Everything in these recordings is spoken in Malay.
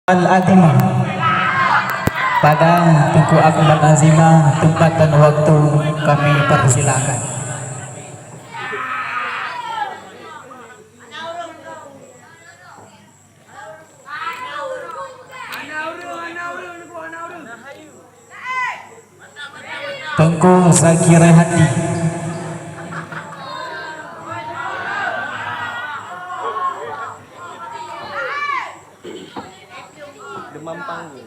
Al-Atimah pada Tuku Akmal Azimah, tempat dan waktu kami persilakan. Tengku Zakir Hadi, demam panggung.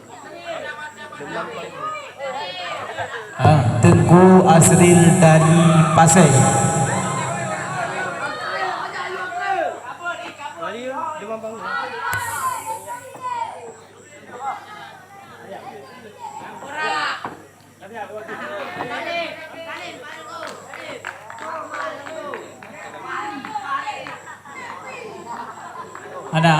Tengku Azril dari Pasai, Demam panggung. ada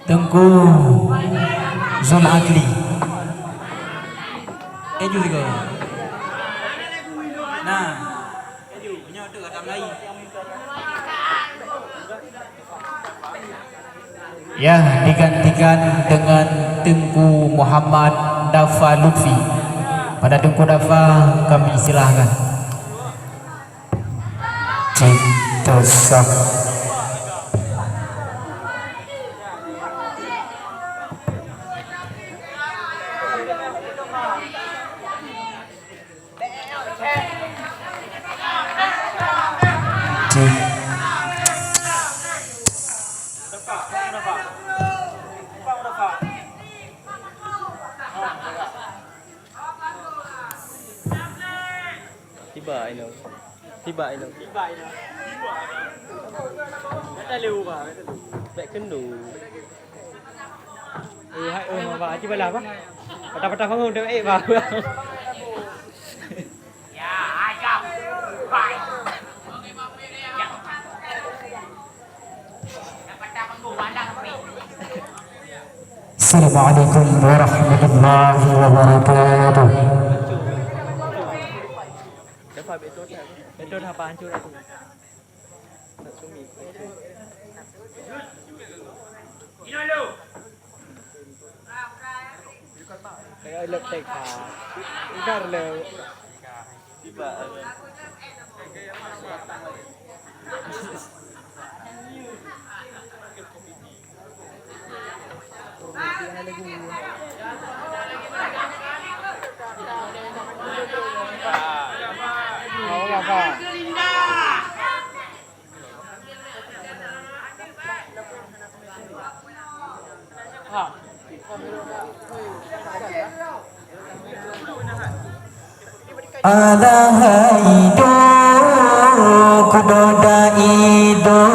Tengku Zul Adli, juga. Nah, ya, digantikan dengan Tengku Muhammad Dafa Lutfi. Pada Tengku Dafa kami silahkan. Citosak. Tiba ini. Đã lưu vào vậy cân đủ. Hai mà vào chứ phải làm á. Patah không hôn được vào. Assalamualaikum warahmatullahi wabarakatuh. Phải bị tốt hả bạn chưa đây. Cái ơi lực tay khả gar lều tiba apa? Alahaido kudoda ido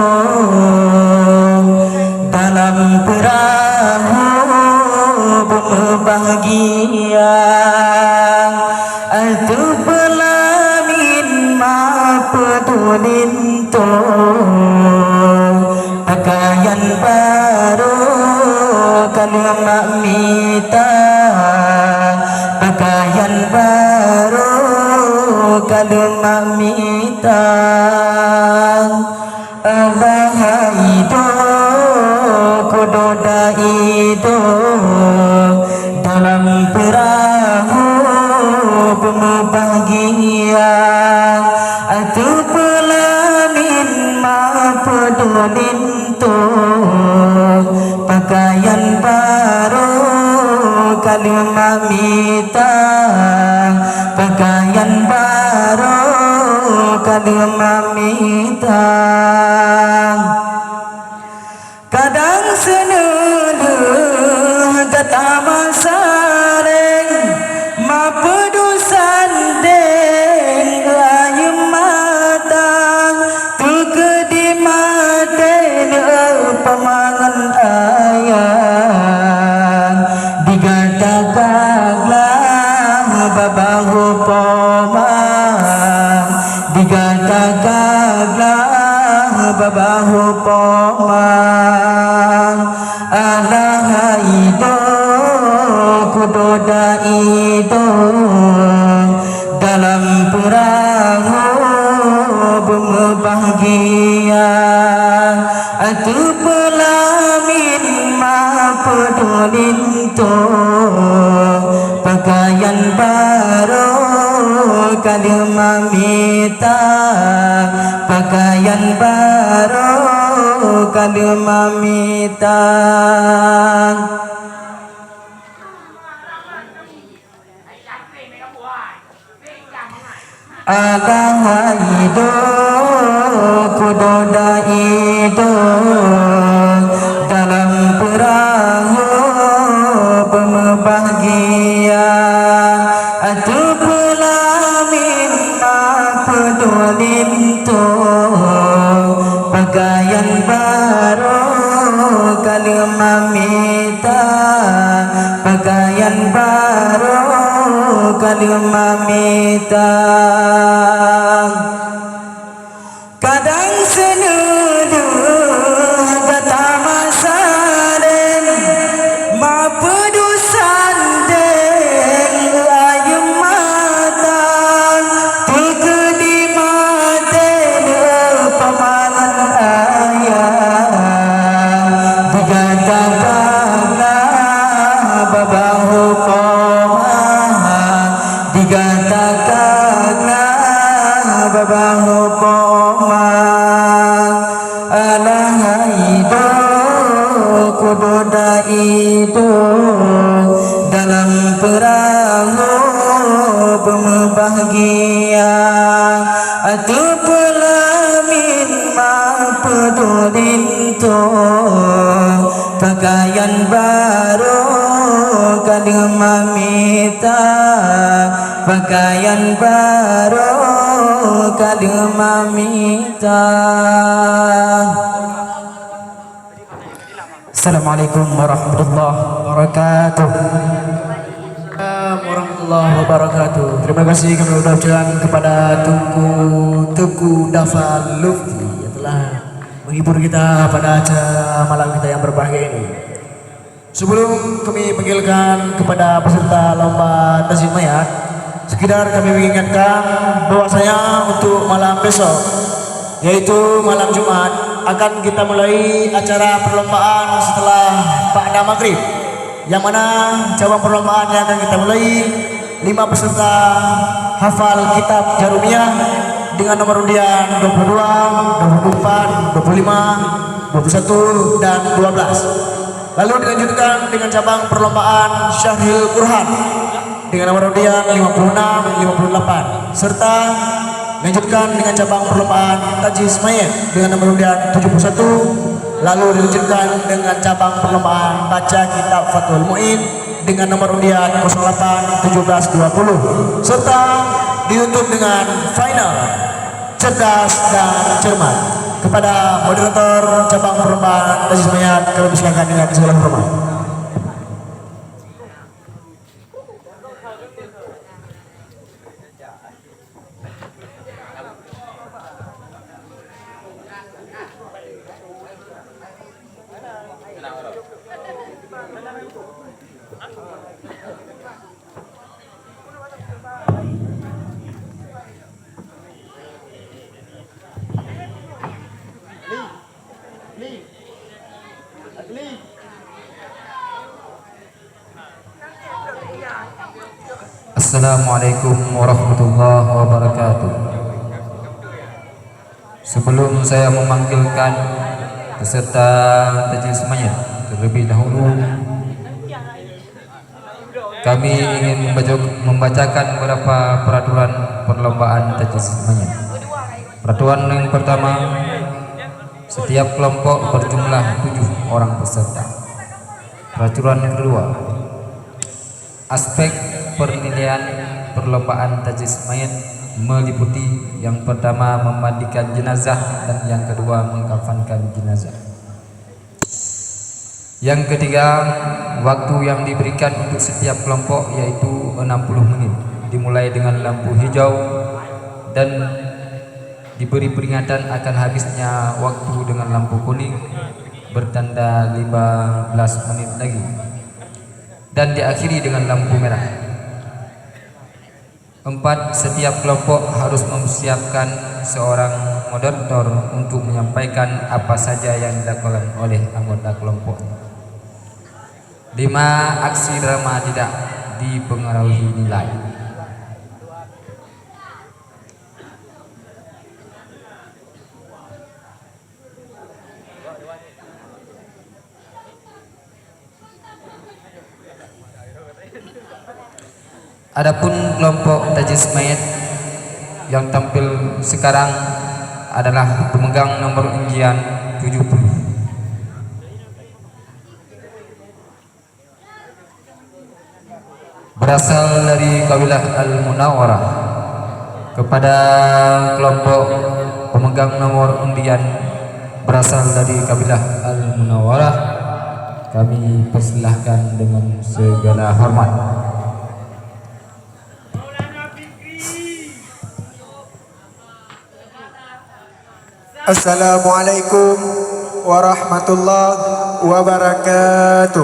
dalam perahu berbahagia atu pelamin ma pedulin to pakaian baru kalau mak minta pakaian baru kalau mak minta alahaido kudoda ido dalam perahu berbahagia atu pelamin ma pedulin to pakaian baru kalau mak minta pakaian baru kalau mak minta kadang senuluh kata masareng ma pedusan deng ayu matang tu kedimaten pamangan ayang digatagaglah babahu pomang digatagaglah babahu pomang alahaido kudoda ido dalam perahu bahagia atu pelamin ma pedulin to pakaian baru kali mamita pakaian baru kali mamita Agahaido kudoda ido dalam perahu berbahagia atu pelamin pedulin to pakaian baru kali mamita pakaian baru kali mamita kadang senuduh kata masaren ma pedusan den ayam mata tegedi maten pamangan ayah digatakanlah babahu koma digatakanlah babahu koma alahaido kudoda itu dalam perahu berbahagia atu pelamin ma pedulin to pakaian baru kali mamita pakaian baru kali mamita. Assalamualaikum warahmatullahi wabarakatuh. Warahmatullahi wabarakatuh. Terima kasih kami ucapkan kepada Tengku Dafa Lufti yang telah menghibur kita pada acara malam kita yang berbahagia ini. Sebelum kami panggilkan kepada peserta lomba tasbih mayat, sekedar kami mengingatkan bahwasanya untuk malam besok, yaitu malam Jumat, akan kita mulai acara perlombaan setelah Ba'da Maghrib, yang mana cabang perlombaan yang akan kita mulai 5 peserta hafal kitab Jarumiyah dengan nomor undian 22, 24, 25, 21 dan 12. Lalu dilanjutkan dengan cabang perlombaan Syahril Quran dengan nomor undian 56, 58, serta dilanjutkan dengan cabang perlombaan Tajis Mayat dengan nomor undian 71. Lalu dilanjutkan dengan cabang perlombaan baca kitab Fathul Mu'in dengan nomor undian 08, 17, 20, serta ditutup dengan final cerdas dan cermat. Kepada moderator cabang perlombaan Tajis Mayat kami silakan dengan segala hormat. Assalamualaikum warahmatullahi wabarakatuh. Sebelum saya memanggilkan peserta tajwid mayat terlebih dahulu, kami ingin membacakan beberapa peraturan perlombaan tajwid mayat. Peraturan yang pertama, setiap kelompok berjumlah 7 orang peserta. Peraturan yang kedua, aspek penilaian perlombaan tajwid mayat meliputi yang pertama memandikan jenazah dan yang kedua mengkafankan jenazah. Yang ketiga, waktu yang diberikan untuk setiap kelompok yaitu 60 menit, dimulai dengan lampu hijau dan diberi peringatan akan habisnya waktu dengan lampu kuning bertanda 15 menit lagi dan diakhiri dengan lampu merah. 4. Setiap kelompok harus mempersiapkan seorang moderator untuk menyampaikan apa saja yang dilakukan oleh anggota kelompok. 5. Aksi drama tidak dipengaruhi nilai. Adapun kelompok Tajis Mayat yang tampil sekarang adalah pemegang nomor undian 70. Berasal dari kabilah Al-Munawwarah. Kepada kelompok pemegang nomor undian berasal dari kabilah Al-Munawwarah, kami persilahkan dengan segala hormat. Assalamualaikum warahmatullahi wabarakatuh.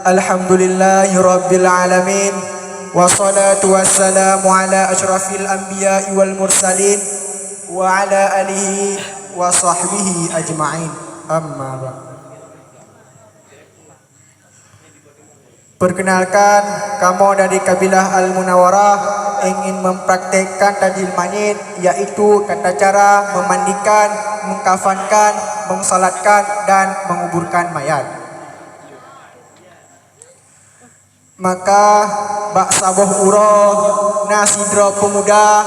Alhamdulillahi rabbil alamin. Wassalatu wassalamu ala asyrafil anbiya'i wal mursalin wa ala alihi wa sahbihi ajma'in. Amma ba'd. Perkenalkan, kamu dari kabilah Al-Munawwarah ingin mempraktekkan tajil mayit, yaitu tata cara memandikan, mengkafankan, mensalatkan dan menguburkan mayat. Maka bak saboh uroh nasidro pemuda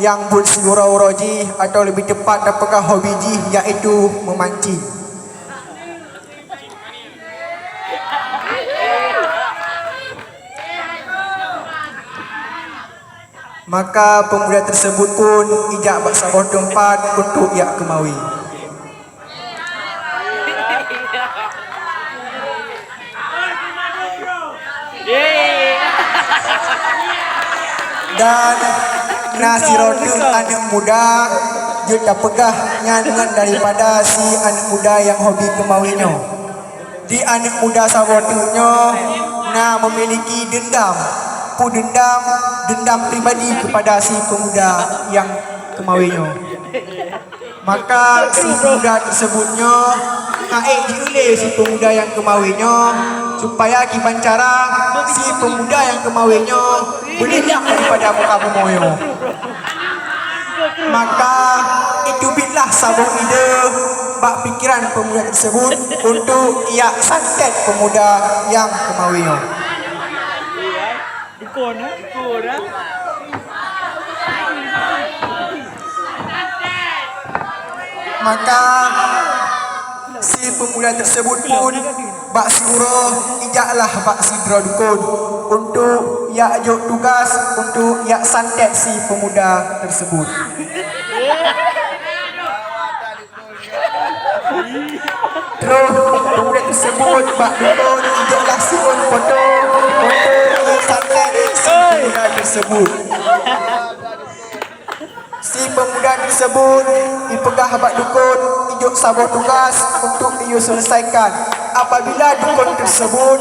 yang bersigura uroji atau lebih tepat apakah hobiji, yaitu memancing. Maka pemuda tersebut pun ijak bak saboh tempat untuk ia kemawi. Dan nasirotu anak muda juga pegahnya dengan daripada si anak muda yang hobi kemawinya. Di anak muda sabotunya memiliki dendam pribadi kepada si pemuda yang kemawinya. Maka si pemuda tersebutnya diulih si pemuda yang kemawinya supaya kibancara si pemuda yang kemawinya berlindak daripada muka pemoyo. Maka itu bitlah sabuh ide bak pikiran pemuda tersebut untuk ia santet pemuda yang kemawinya. Maka si pemuda tersebut pun bak siuroh ijaklah bak sidro dukun untuk ia ajuk tugas untuk ia santet si pemuda tersebut. Terus pemuda tersebut bak dukun ijaklah siun foto untuk santet si pemuda tersebut. Si pemuda tersebut dipegah bak dukun ijuk sabuh tugas untuk ia selesaikan. Apabila dukun tersebut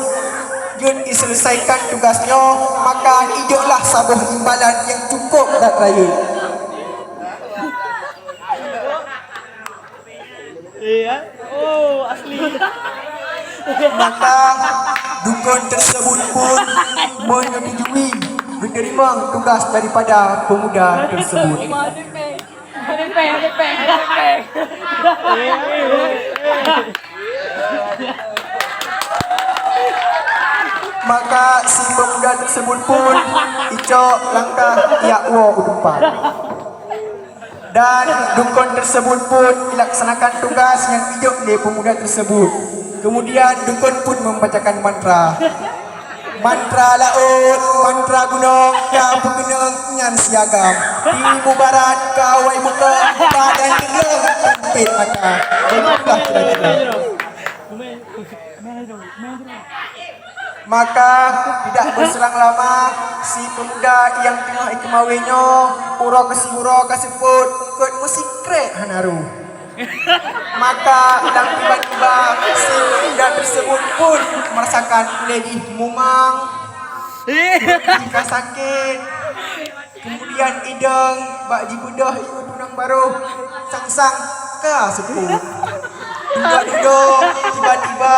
diselesaikan tugasnya, maka ijuklah sabuh imbalan yang cukup dan raya. Asli. Maka dukun tersebut pun menyetujui menerima tugas daripada pemuda tersebut. Maka si pemuda tersebut pun icok langkah yakwo udupan. Dan dukun tersebut pun melaksanakan tugas yang ijok oleh pemuda tersebut. Kemudian dukun pun membacakan mantra. Mantra laut, mantra gunung, kau pengenang nyan siagam. Ibu barat, kau wai muka, badan tinggal, tempit mata. Begitulah kira-kira. Maka tidak berselang lama, si pemuda yang tengah ikemawinya uro kasiput ikut musik krek hanaru. Maka dan tiba-tiba si pemuda tersebut pun merasakan lebih mumang Jika sakit. Kemudian idang bak jibudah iu tunang baru sang-sang ka sepuh. Duduk tiba-tiba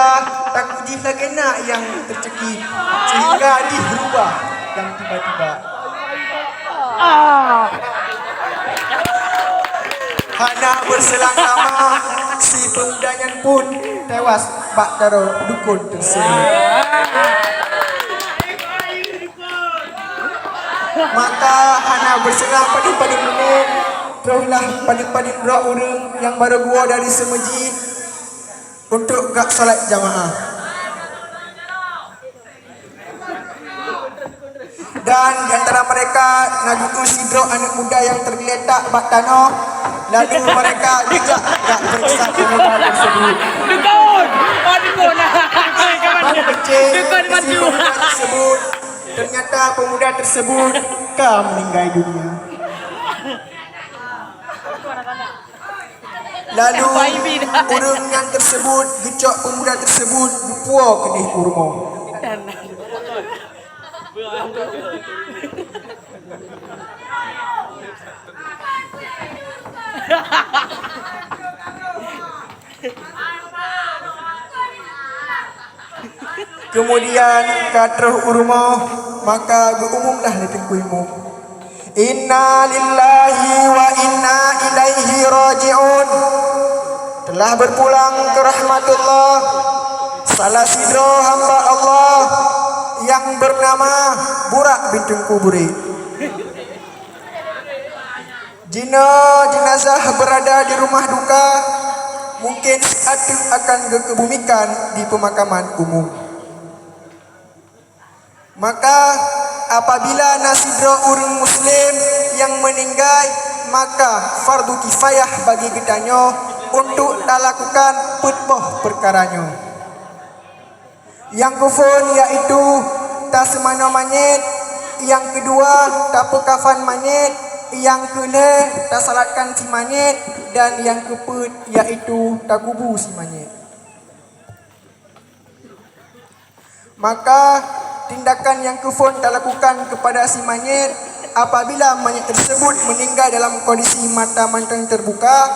tak uji lagi nak yang tercekik sehingga dia berubah yang tiba-tiba. Hana berselang lama si pemudanya pun tewas bak daro dukun tersebut. Maka hana berselang pada menit terulah pada berak orang yang baru gua dari semajid untuk gak salat jamaah. Dan di antara mereka Nabi Sidro anak muda yang tergeletak bak tanah. Lalu mereka bijak gak periksa pemuda tersebut. Bagi kecil si pemuda tersebut, ternyata pemuda tersebut meninggal dunia. Lalu orang yang tersebut gecok pemuda tersebut bupua kedih kurma. Kemudian katrah urma maka berumumlah letengkuimu. Inna lillahi wa inna ilaihi raji'un. Telah berpulang ke rahmatullah salah sidro hamba Allah yang bernama Burak bin Tengkuburi. Jika jenazah berada di rumah duka, mungkin satu akan dikebumikan di pemakaman umum. Maka apabila nasidro orang muslim yang meninggal, maka fardu kifayah bagi kitanya untuk tak lakukan putbah perkaranya. Yang kufun yaitu tak semana manyet, yang kedua tak pekafan manyet, yang kena tak salatkan si manyet, dan yang keempat yaitu tak kubur si manyet. Maka tindakan yang kufun tak lakukan kepada si manyet apabila manyet tersebut meninggal dalam kondisi mata mantang terbuka,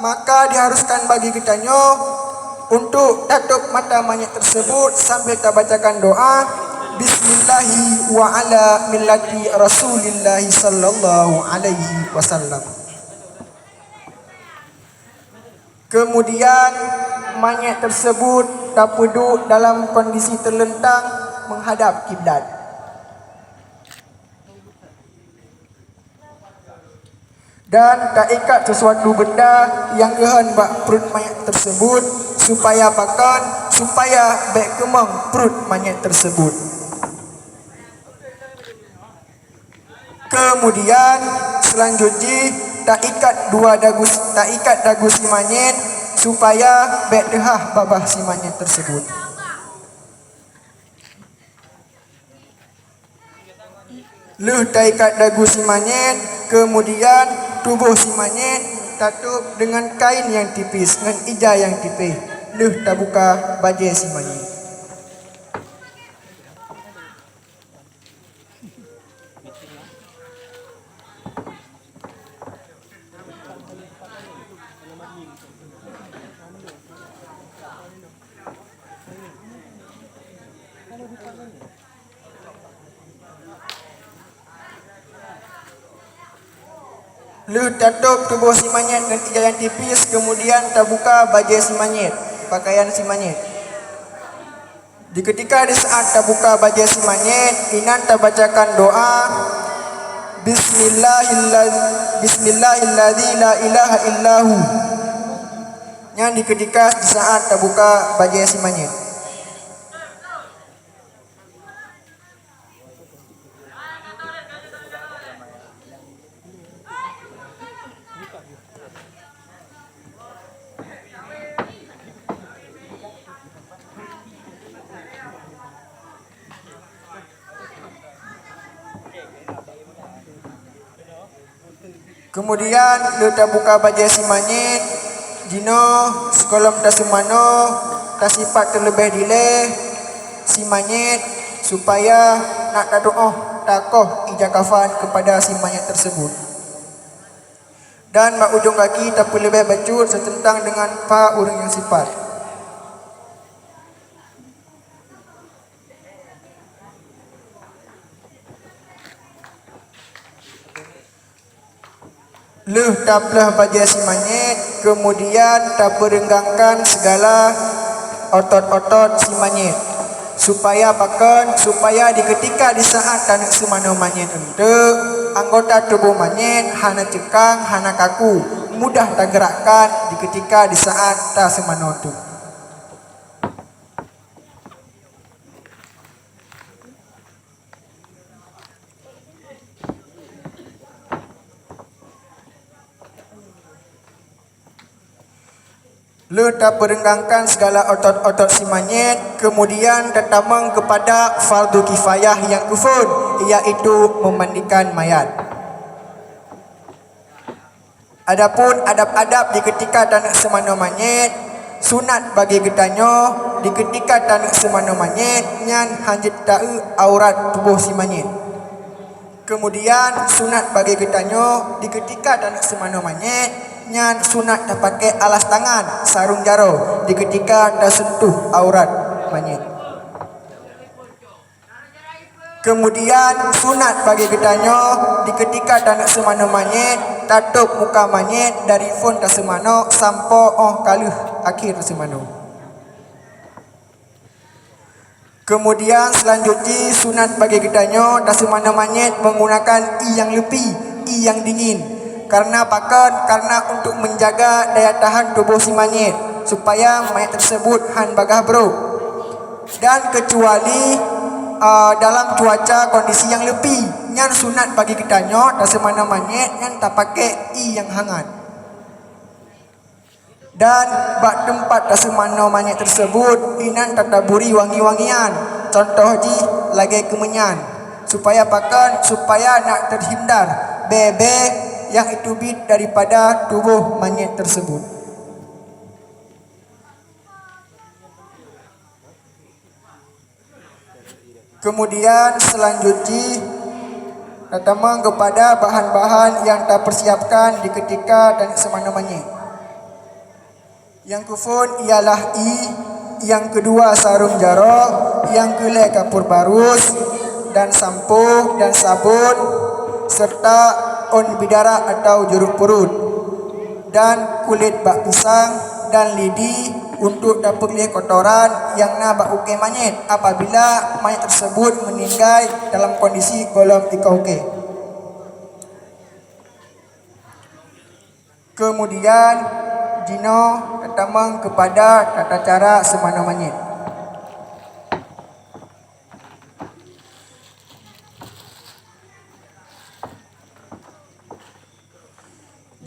maka diharuskan bagi kitanya untuk tutup mata manyet tersebut sambil kita bacakan doa Bismillahi wa ala millati Rasulillahi sallallahu alaihi wasallam. Kemudian mayat tersebut tak duduk dalam kondisi terlentang menghadap kiblat. Dan tak ikat sesuatu benda yang gehan bak perut mayat tersebut supaya baik kemang perut mayat tersebut. Kemudian selanjutnya tak ikat dagu si manyet supaya baik dehah babah si manyet tersebut. Tak ikat dagu si manyet, kemudian tubuh si manyet tutup dengan kain yang tipis, dengan ija yang tipis. Tak buka baju si manyet. Tutup tubuh si manyet dengan ija yang tipis, kemudian terbuka baju si manyet, pakaian si manyet. Di ketika di saat terbuka baju si manyet, inan terbacakan doa Bismillahilladzi la ilaha illahu. Yang di ketika di saat terbuka baju si manyet. Kemudian kita buka baju si manyet, jino sekolah tasumano tasifat terlebih dile si manyet supaya nak doa takoh ija kafan kepada si mayat tersebut. Dan mak ujung kaki tak boleh bacut setentang dengan pa orang yang sifat. Leh taplah baja si manyet, kemudian tak berenggangkan segala otot-otot si manyet supaya diketika di saat tanah semana manyet untuk anggota tubuh manyet hana cekang hana kaku mudah tergerakkan diketika di saat tak semana itu. Letak berenggangkan segala otot-otot si manyet, kemudian tertamang kepada fardu kifayah yang kufur, iaitu memandikan mayat. Adapun adab-adab di ketika tanah semana manyet, sunat bagi getanyo di ketika tanah semana manyet nyan hanjit ta'u aurat tubuh si manyet. Kemudian sunat bagi getanyo di ketika tanah semana manyet nyan sunat dah pakai alas tangan sarung jaro di ketika dah sentuh aurat manyet. Kemudian sunat bagi getanyo di ketika dah nak semana manyet tatup muka manyet dari fon dah semano sampai kaluh akhir semano. Kemudian selanjutnya sunat bagi getanyo dah semana manyet menggunakan yang lebih yang dingin. Karena untuk menjaga daya tahan tubuh si mayat supaya mayat tersebut han bagah bro. Dan kecuali dalam cuaca kondisi yang lebih nyan sunat bagi getanyo dan semana mayat nyan tak pakai yang hangat. Dan bak tempat dan semana mayat tersebut inan tertaburi wangi-wangian. Contoh ji lagi kemenyan supaya nak terhindar bebek yang itu bit daripada tubuh mayat tersebut. Kemudian selanjutnya datang kepada bahan-bahan yang tak persiapkan di ketika dan semana mayat. Yang kufun ialah yang kedua sarung jaro, yang kelima kapur barus dan sampo dan sabun serta on bidara atau jeruk purut dan kulit bak pisang dan lidi untuk dapat lihat kotoran yang nak bak uke mayat apabila mayat tersebut meninggal dalam kondisi golong ika-uke. Kemudian Dino datang kepada tata cara semana mayat.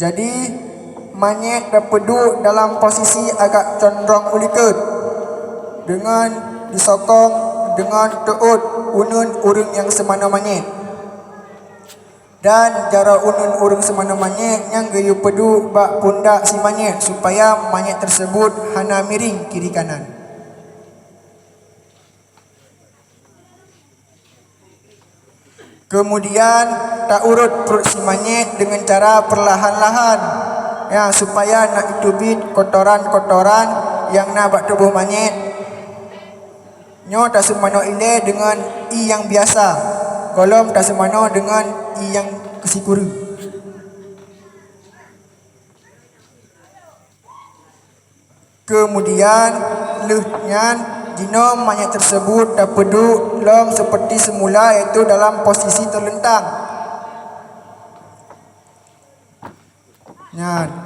Jadi mayat dapat duduk dalam posisi agak condong ulikat dengan disokong dengan teut unun urung yang semana mayat. Dan cara unun urung semana mayat yang gayu pedu bak pundak si mayat supaya mayat tersebut hana miring kiri kanan. Kemudian tak urut perut si mayat dengan cara perlahan-lahan ya supaya nak itubit kotoran-kotoran yang nak bak tubuh mayat. Nyo tak semano ile dengan yang biasa. Golom tak semano dengan yang kesikuru. Kemudian lehnya jino mayat tersebut dapat duduk lom seperti semula iaitu dalam posisi terlentang.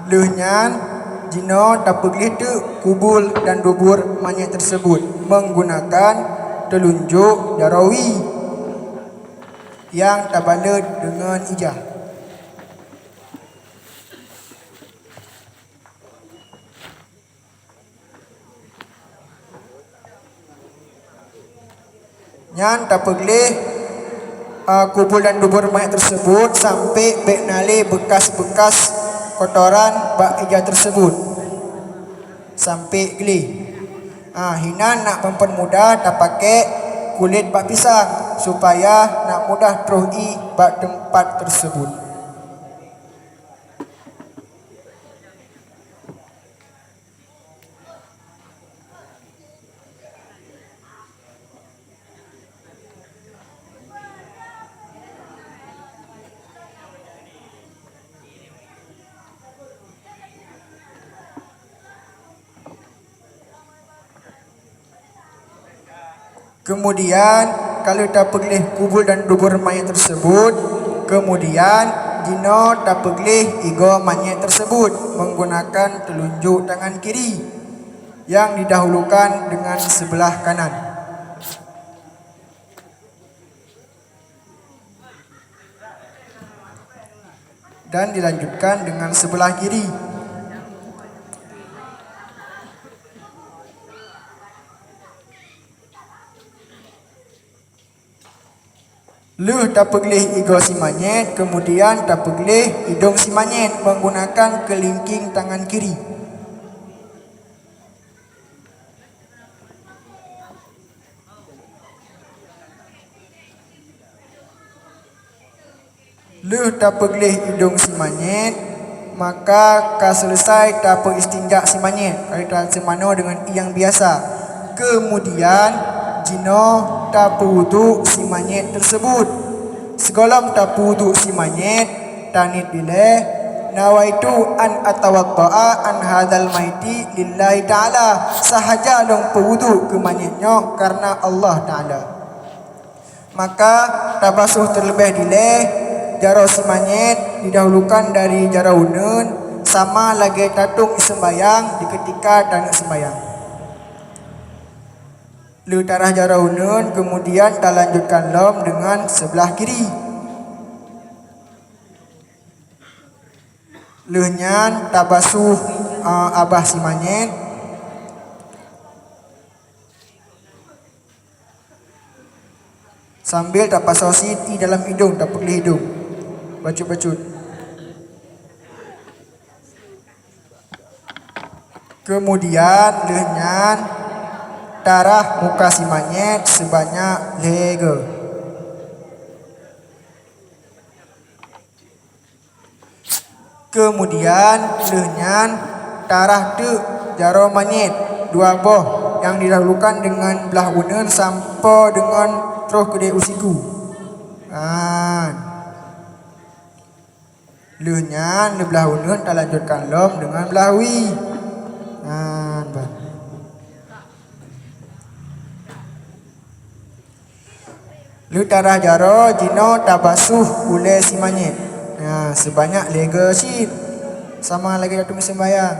Lehnya jino dapat lihat kubul dan dubur mayat tersebut menggunakan telunjuk jarawi yang tabalut dengan ijah. Nyan tak boleh kubur dan dubur mayat tersebut sampai beknali bekas-bekas kotoran bak ijah tersebut sampai geli. Hinan nak perempuan muda tak pakai kulit bak pisang supaya nak mudah teruhi bak tempat tersebut. Kemudian kalau tak pergi kubur dan dubur mayat tersebut, kemudian dino tak pergi igo mayat tersebut menggunakan telunjuk tangan kiri yang didahulukan dengan sebelah kanan dan dilanjutkan dengan sebelah kiri. Lu tak pergi igo si manyet, kemudian tak pergi hidung si manyet menggunakan kelingking tangan kiri. Lu tak pergi hidung si manyet, maka ka selesai tak per istinja si manyet, kaitan semano dengan yang biasa. Kemudian jino tapudu si manyet tersebut. Segolam tapudu si manyet tanit bileh nawaitu an atawadda'a an hadzal maiti lillahi ta'ala, sahaja long pewudu ke manyetnya karena Allah Ta'ala. Maka tabasuh terlebih dileh jaro si manyet didahulukan dari jaro unun, sama lagi tatung sembayang di ketika tanuk sembayang. Lu tarah jara unun, kemudian tak lanjutkan lom dengan sebelah kiri. Lu nyan tabasuh abah si manyet. Sambil tak pasau siti dalam hidung, tak pergi hidung. Bacut-bacut. Kemudian lu nyan darah muka si manyet sebanyak lega. Kemudian lenyan darah tu jaro manyet dua boh yang didahulukan dengan belah unen sampai dengan terus ke dia usiku. Lenyan belah unen tak lanjutkan lom dengan belah wi. Lu tarah jaro jino tabasuh ule si manyet. Sebanyak lega sit. Sama lagi datung sembayang.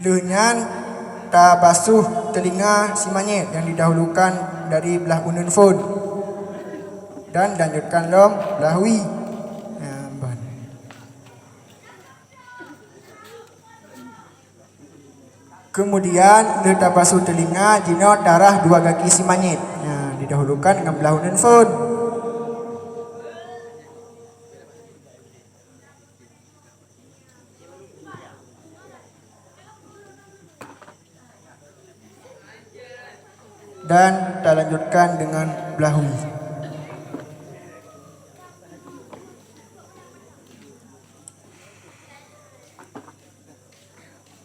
Lu nyan tabasuh telinga si manyet yang didahulukan dari belah unun phone. Dan lanjutkan lom belah wi. Kemudian letak basuh telinga jino darah dua kaki si manyet. Didahulukan dengan belah unun phone. Dan kita lanjutkan dengan belah wi.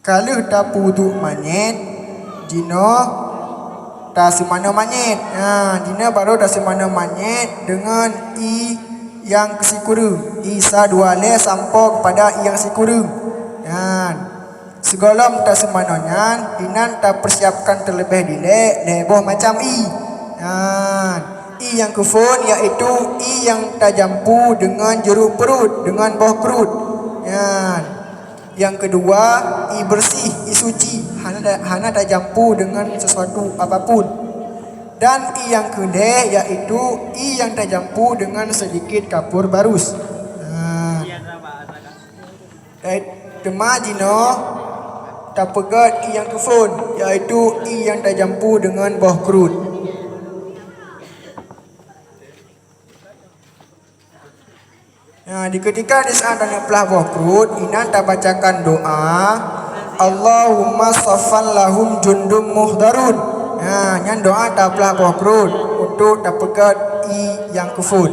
Kalau tak putu manyet, jino tak semana manyet. Jino baru tak semana manyet dengan i yang kesikuru. Isa dua le sampai kepada i yang sikuru. Segolom tak semananya, inan tak persiapkan terlebih dile leboh macam i. I yang kufun iaitu i yang tak jampu dengan jeruk perut, dengan boh perut. Yang kedua, i bersih, i suci, hana tak jampu dengan sesuatu apapun. Dan i yang kedua iaitu i yang tak jampu dengan sedikit kapur barus. Tema jino tak pegat i yang kefun iaitu i yang tak jampu dengan boh kerut. Di ketika di saat ada pelah boh kerut, inan tak bacakan doa Allahumma saffan lahum jundum muhdarun. Nyan doa tablah bawah perut untuk dapegat i yang kufur.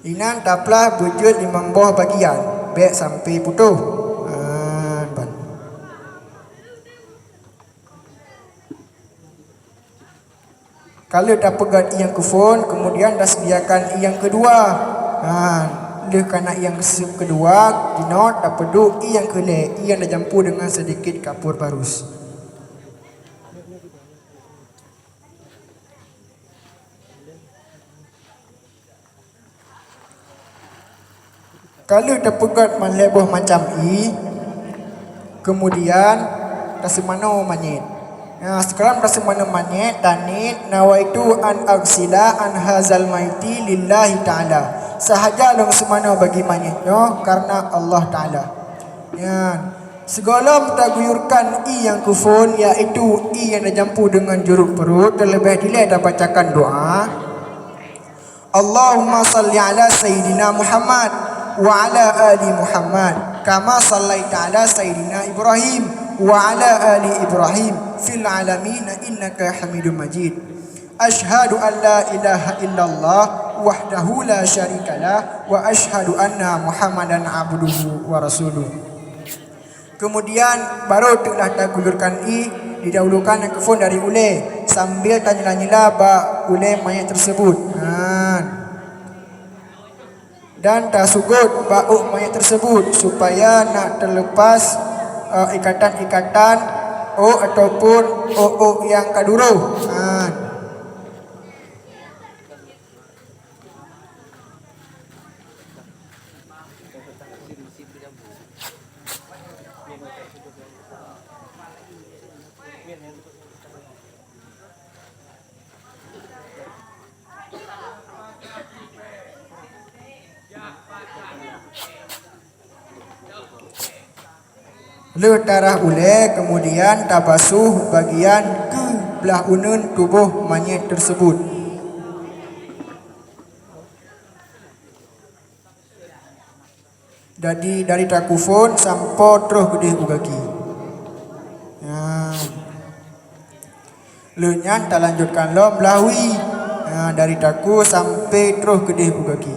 Inan tablah bujut limang buah bagian, baik sampai putuh. Kalau dapegat i yang kufur, kemudian dah sediakan i yang kedua. Oleh kerana i yang kedua, dinot dapat i yang kelek, i yang dah campur dengan sedikit kapur barus. Kalau dapegat maleboh macam i, kemudian rasa mana manyet. Sekarang rasa mana manyet tanit nawaitu an agsila an hazal maiti lillahi ta'ala. Sahaja long semana bagi manyetnya karena Allah Ta'ala. Segala mentaguyurkan i yang kufun, iaitu i yang dicampur dengan jeruk perut. Terlebih dile dah bacakan doa, Allahumma salli ala Sayyidina Muhammad wa ala ali Muhammad kama sallaita ala Sayyidina Ibrahim wa ala ali Ibrahim fil alamin innaka Hamidum Majid. Ashhadu an la ilaha illallah wahdahu la syarikalah wa ashhadu anna Muhammadan abduhu wa rasuluh. Kemudian baru telah tergulurkan i, didahulukan yang kefun dari ule sambil tanya-tanya ba ule mayat tersebut. Dan tasugut bau mayat tersebut supaya nak terlepas ikatan-ikatan ataupun yang kaduro. Darah ule, kemudian tabasuh bagian ke belah unun tubuh mayat tersebut. Jadi dari takufun sampai terus ke deh kaki. Lunyan tak lanjutkan lo melawi dari taku sampai terus ke deh kaki.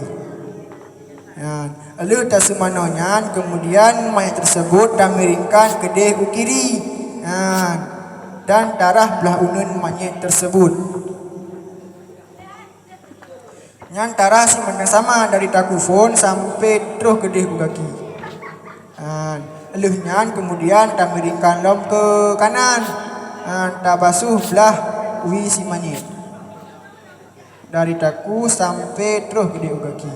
Lalu tak semananya, kemudian mayat tersebut dah miringkan ke deh kiri dan darah belah unun mayat tersebut. Yang darah si sama dari takufun sampai terus ke deh kaki. Lalu kemudian dah miringkan lom ke kanan, dah basuh belah wi si mayat dari taku sampai terus ke deh kaki.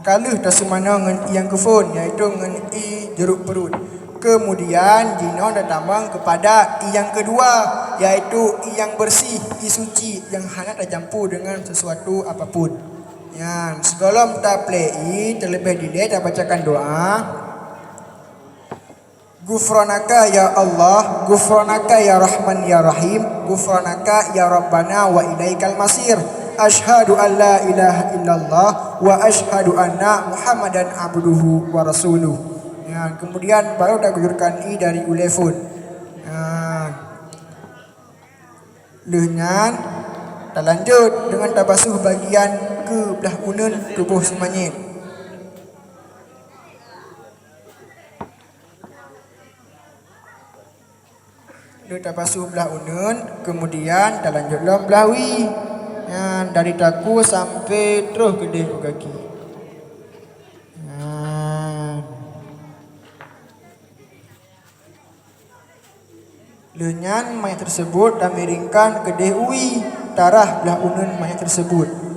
Kalau dah semana dengan yang kefun, iaitu dengan i jeruk perut. Kemudian Jino dah tambang kepada i yang kedua, iaitu i yang bersih, i suci yang hanya dah campur dengan sesuatu apapun. Sebelum kita play i, terlebih dulu dah bacakan doa. Gufranaka ya Allah, Gufranaka ya Rahman ya Rahim, Gufranaka ya Rabbana wa ilaikal masir. Ashhadu an la ilaha illallah wa ashhadu anna Muhammadan abduhu wa rasuluh. Kemudian baru dah guyurkan i dari ulefun. Lengan tak lanjut dengan tabasuh bagian ke belah unun tubuh si mayit. Dia tabasuh belah unun, kemudian tak lanjut lah belawi. Dari taku sampai terus ke deh kaki. Lenyan mayat tersebut dah miringkan ke deh ui, darah belah unun mayat tersebut.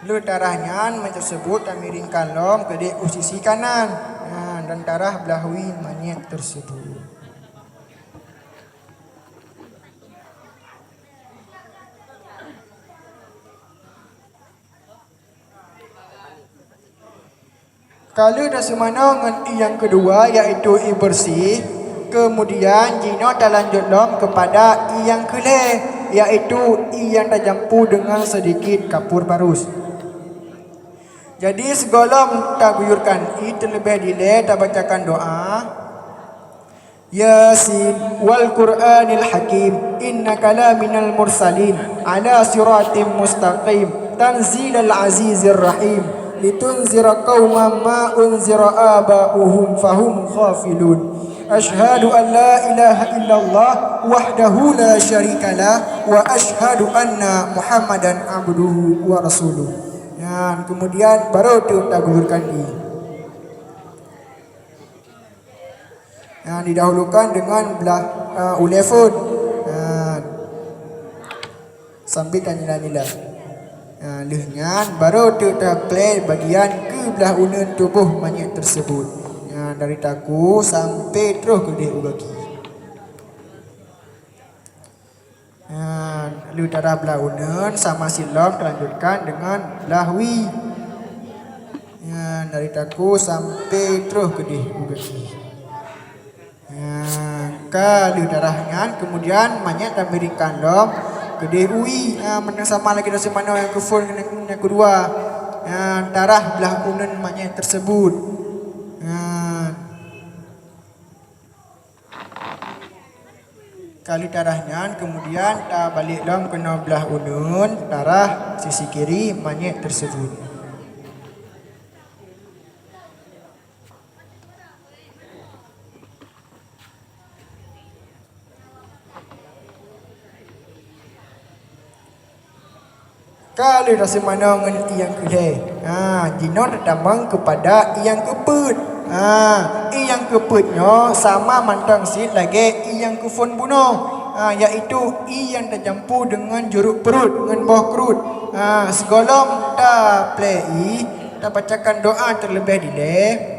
Lalu darahnya mayat tersebut dan miringkan lom ke dek sisi kanan dan darah belahui mayat tersebut. Kalau dah semana dengan yang kedua iaitu i bersih, kemudian jino dah lanjut lom kepada i yang kelih iaitu i yang dah jampu dengan sedikit kapur barus. Jadi segolom tak guyurkan i terlebih dile tak bacakan doa Yasin wal Qur'anil Hakim innaka la minal mursalin ala siratim mustaqim tanzilal azizir rahim litunzira qauman ma unzira aba'uhum fahum ghafilun ashhadu an la ilaha illallah wahdahu la syarikalah wa ashhadu anna muhammadan abduhu wa rasuluh. Dan kemudian baru tu tak guyurkan i. Yang didahulukan dengan belah ulefon sambil tanya-nila. Lehnya baru tu tak play bagian ke belah unen tubuh mayat tersebut. Dari taku sampai terus ke dia ubaki. Lalu darah belah unen sama silam lanjutkan dengan belah wi. Dari taku sampai terus ke dia ubaki. Kalau darahnya kemudian banyak dan berikan lom kedai ui mana sama lagi dosa mana yang kufur yang kedua darah belah unen banyak tersebut. Kali darahnya kemudian tak balik lom kena belah unen darah sisi kiri banyak tersebut. Kalau rasa mana dengan yang kelih jino datang kepada yang keput. Yang keputnya sama mantang sit lagi yang kufun bunuh. Iaitu yang tercampur dengan jeruk perut dengan bawah kerut. Segolong tak play tak bacakan doa terlebih dile.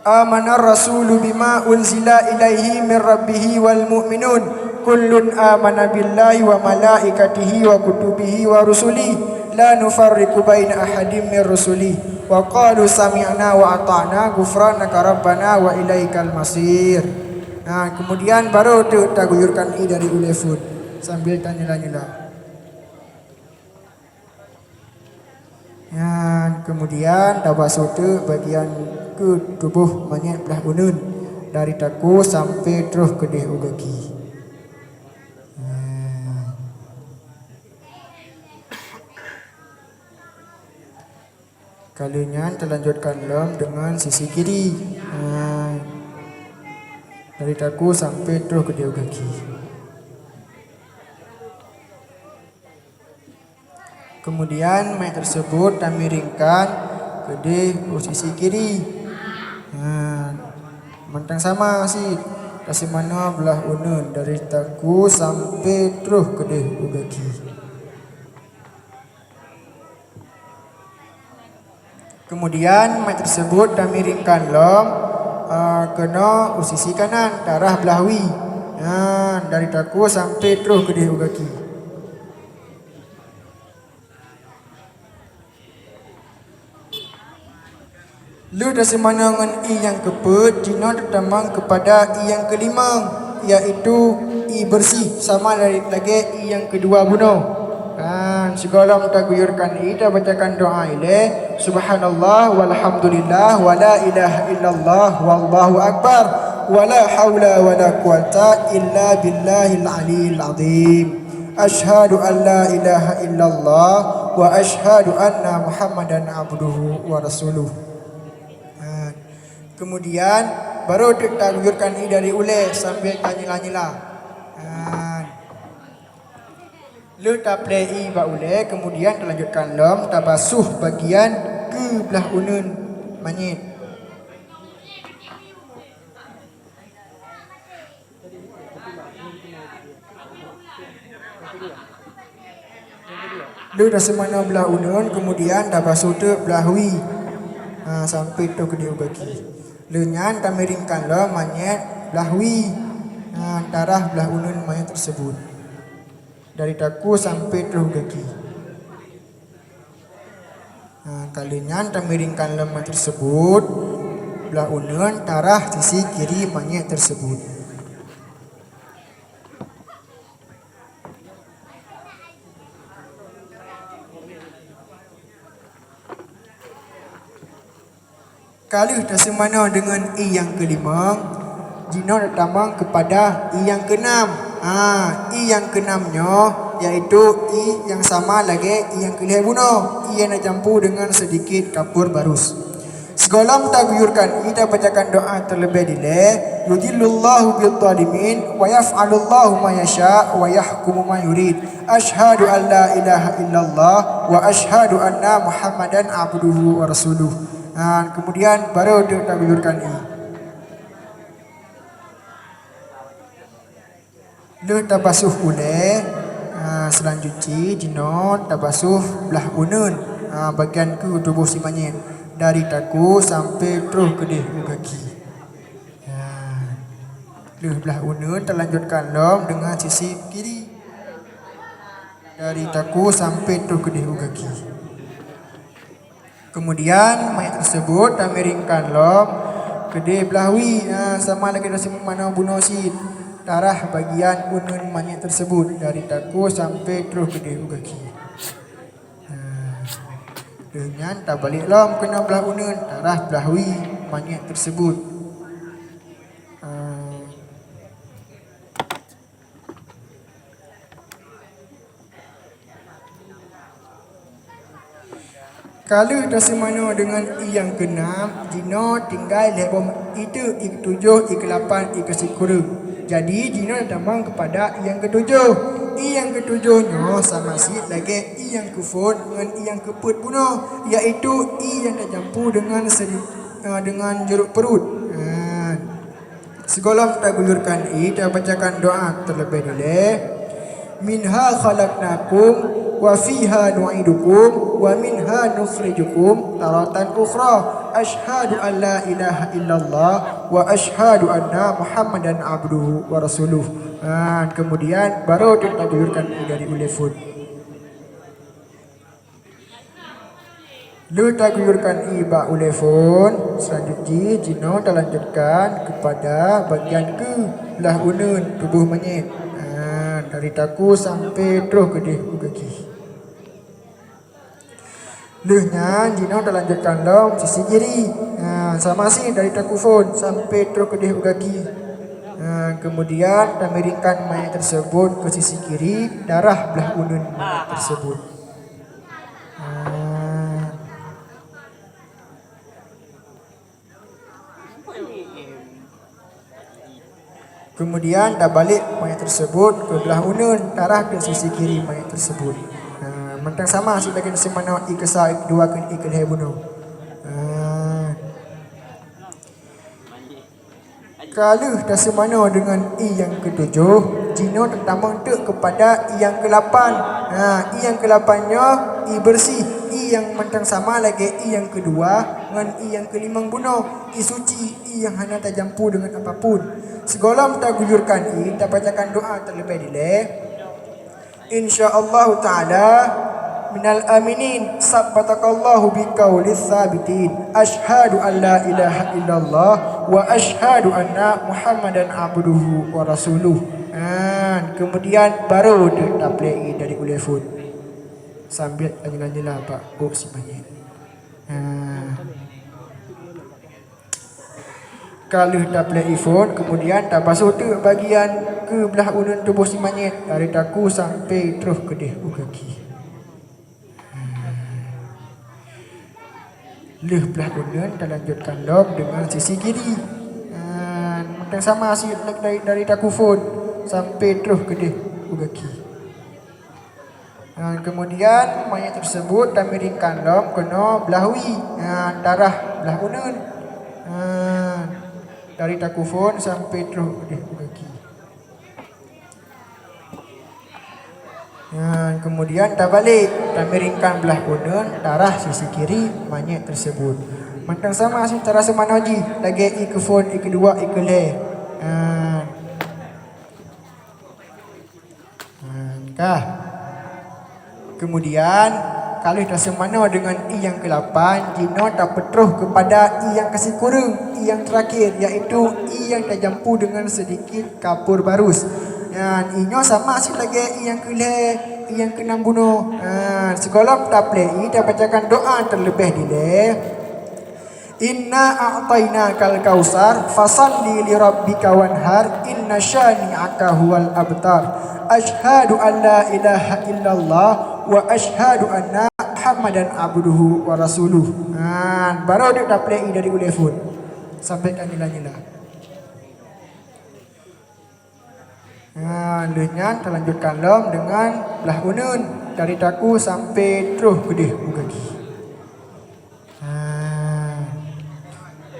Amanar rasulu bima unzila ilaihi min rabbihi wal mu'minun kullun amana billahi wa malaikatihi wa kutubihi wa rusuli la nufarriqu baina ahadim min rusuli wa qalu sami'na wa ata'na ghufranaka rabbana wa ilaikal masir. Kemudian baru tu tak guyurkan i dari ulefun sambil tanya-nila. Kemudian dah basuh tu bagian ke tubuh banyak belah unun dari taku sampai terus ke deh ugaki. Kalinya terlanjutkan lom dengan sisi kiri dari taku sampai terus ke deh ugaki. Kemudian mayat tersebut dan miringkan ke deh sisi kiri. Mantang sama sih kasih mana belah unun dari taku sampai terus ke deh ugaki. Kemudian mayat tersebut dan miringkan lom kena sisi kanan darah belah wi dari taku sampai terus ke deh ugaki. Lu dah semana dengan i yang keput, jino tertambang kepada i yang kelima, iaitu i bersih sama lagi i yang kedua bunuh. Segala kita guyurkan i, kita bacakan doa ile, subhanallah walhamdulillah wa la ilaha illallah wallahu akbar wa la hawla wa la quwata illa billahil aliyil azim. Ashhadu an la ilaha illallah wa ashhadu anna muhammadan abduhu wa rasuluh. Kemudian baru kita guyurkan i dari ule sambil tanya-nila. Lu tak play i ba ule, kemudian terlanjutkan lom tabasuh bagian ke belah unun manyit. Lu dah semana belah unun, kemudian dah basuh tu belah hui. Sampai tu ke dia kaki. Lengan tak miringkan lo manyet belah hui. Darah belah unun mayat tersebut. Dari daku sampai tu kaki. Kalinya tak miringkan lo mayat tersebut. Belah unun darah sisi kiri mayat tersebut. Kalau dah semana dengan I yang kelima, Jino datang kepada I yang keenam. I yang keenamnya iaitu I yang sama lagi I yang kelih bunuh. I yang campur dengan sedikit kapur barus. Segolam tak guyurkan I tak bacakan doa terlebih dileh. Yudhillullahu bil zalimin wa yaf'alullahu ma yasha wa yahkumu ma yurid. Asyhadu an la ilaha illallah wa asyhadu anna Muhammadan abduhu wa rasuluh. Kemudian baru dia tak guyurkan I. Lu tabasuh uleh. Selanjutnya jino tabasuh belah unun. Bagian ke tubuh si manyet. Dari taku sampai terus ke deh kaki. Lu belah unun terlanjutkan lom dengan sisi kiri. Dari taku sampai terus ke deh kaki. Kemudian mayat tersebut tak miringkan lom kedai belahui sama lagi dosa mana bunuh sid. Darah bagian unun mayat tersebut dari taku sampai terus kedai kaki. Dengan tak balik lom kena belah unun darah belahui mayat tersebut. Kalau dah semana dengan I yang keenam, Jino tinggal lebom itu I ketujuh, I ke-8, I ke-10. Jadi Jino datang kepada I yang ketujuh. I yang ketujuhnya sama sikit lagi I yang kufur dengan I yang keput bunuh, iaitu I yang tercampur dengan dengan jeruk perut. Segala kita guyurkan I, kita bacakan doa terlebih dulu. Minha khalaqnakum wa fiha nu'idukum wa minha nukhrijukum taratan ukhra. Asyhadu an la ilaha illallah wa asyhadu anna Muhammadan abduhu wa rasuluh. Kemudian baru kita guyurkan dari ulefun. Lu tak guyurkan iba ulefun. Selanjutnya Jino kita lanjutkan kepada bagian ke belah unun tubuh mayat. Dari taku sampai terus ke deh kaki. Lehnya Jino dah lanjutkan lom sisi kiri. Sama sih dari taku phone sampai terus ke deh kaki. Kemudian dah miringkan mayat tersebut ke sisi kiri, darah belah unun tersebut. Kemudian dah balik mayat tersebut ke belah unun, darah ke sisi kiri mayat tersebut. Mentang sama hasil lagi semana I kesah, I kedua ke I kelih bunuh. Kalau dah semana dengan I yang ketujuh, Jino tertamang tu kepada I yang ke-8. I yang ke-8-nya I bersih. I yang mentang sama lagi I yang kedua dengan I yang ke-5 bunuh. I suci, I yang hanya tak campur dengan apapun. Segala kita guyurkan I, kita bacakan doa terlebih dulu. InsyaAllah ta'ala minal aminin sabbatakallahu biqaulis sabitin. Asyhadu an la ilaha illallah wa asyhadu anna Muhammadan abduhu wa rasuluh. Kemudian baru dia play dari ulefun. Sambil lanjut-lanjutlah Pak. Si banyak. Kalau dah play iPhone, kemudian dah basuh tu bagian ke belah unun tubuh si manyet dari daku sampai terus ke deh kaki. Leh belah unun dah lanjutkan lom dengan sisi kiri. Macam sama si dari daku phone sampai terus ke deh kaki. Kemudian mayat tersebut dah miringkan lom kena belahui darah belah unun. Dari takufun sampai terus ke kaki. Kemudian tak balik, tak miringkan belah unun, darah sisi kiri monyet tersebut. Macam sama sih cara semanoji, lagi i ke phone, i kedua, i ke le. Kah. Kemudian kalau dah semana dengan i yang ke-8, Jino tak petruh kepada i yang kasih kurung, i yang terakhir, iaitu i yang tak jampu dengan sedikit kapur barus. Inyo sama sih lagi i yang ke-le, i yang ke-6 bunuh. Sekolah tak play, dah bacakan doa terlebih dile. Inna a'tainakal kausar fasalli li rabbika wanhar inna syani'aka huwal abtar. Ashhadu an la ilaha illallah wa ashhadu anna Muhammadan abduhu wa rasuluh. Baru dia dah play dari telefon. Sampaikan nilai-nilai. Lenyang terlanjutkan lom dengan belah unun dari taku sampai terus kedih ugagi.